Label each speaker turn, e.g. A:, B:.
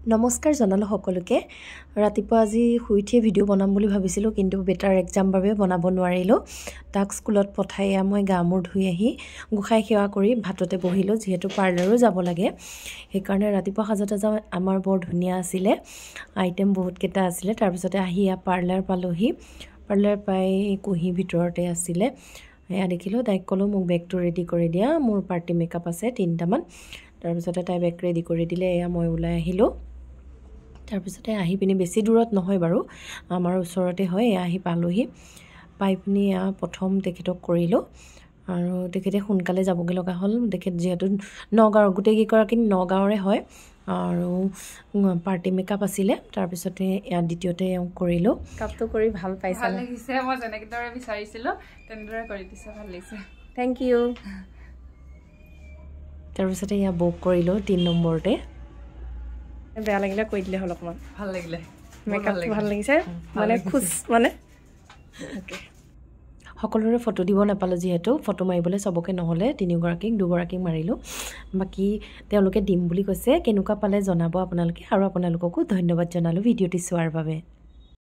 A: নমস্কাৰ জনালো সকলোকে ৰাতিপুৱা আজি শুই উঠিয়ে ভিডিঅ' বনাম বুলি ভাবিছিলোঁ কিন্তু বেটাৰ এক্সাম বাবে বনাব নোৱাৰিলোঁ তাক স্কুলত পঠাই মই গা মূৰ ধুই আহি গোসাই সেৱা কৰি ভাততে বহিলোঁ যিহেতু পাৰ্লাৰো যাব লাগে সেইকাৰণে ৰাতিপুৱা সাজতে যাওঁ আমাৰ বৰ ধুনীয়া আছিলে আইটেম বহুত কেইটা আছিলে তাৰ পিছতে আহি পাৰ্লাৰ পালোহি পাৰ্লাৰ পাই কুহি ভিতৰতে আছিলে এয়া দেখিলোঁ তাইক ক'লো মোক বেগটো ৰেডি কৰি দিয়া মোৰ পাৰ্টি মেকআপ আছে 3টামান তাৰ পিছতে তাই বেগ ৰেডি কৰি দিলে এয়া মই ওলাই আহিলোঁ তাৰ পিছতে আহি পিনি বেছি দূৰত নহয় বাৰু আমাৰ ওচৰতে হয় আহি পালোহি পাই পিনি প্ৰথম তেখেতক কৰিলোঁ আৰু তেখেতে সোনকালে যাবগৈ লগা হ'ল তেখেত যেহেতু নগাঁৱৰ গোটেই কেইগৰাকী নগাঁৱৰে হয় আৰু পাৰ্টি মেকআপ আছিলে তাৰ পিছতে দ্বিতীয়তে কৰিলোঁ কাপটো কৰি ভাল পাইছে
B: ভাল লাগিছে মই যেনেদৰে বিচাৰিছিলোঁ তেনেদৰে কৰি দিছে ভাল লাগিছে
A: থ্যাংক ইউ তাৰ পিছতে বুক কৰিলোঁ 3 নম্বৰতে বেয়া লাগিলে কৈ দিলে হ'ল অকমান
B: ভাল লাগিলে
A: মেকআপ ভাল লাগিছে মানে খুশ মানে ওকে সকলোৰে ফটো দিব নাপালোঁ যিহেতু ফটো মাৰিবলৈ সবকে নহ'লে 3গৰাকীক 2গৰাকীক মাৰিলোঁ বাকি তেওঁলোকে দিম বুলি কৈছে কেনেকুৱা পালে জনাব আপোনালোকে আৰু আপোনালোককো ধন্যবাদ জনালোঁ ভিডিঅ'টি চোৱাৰ বাবে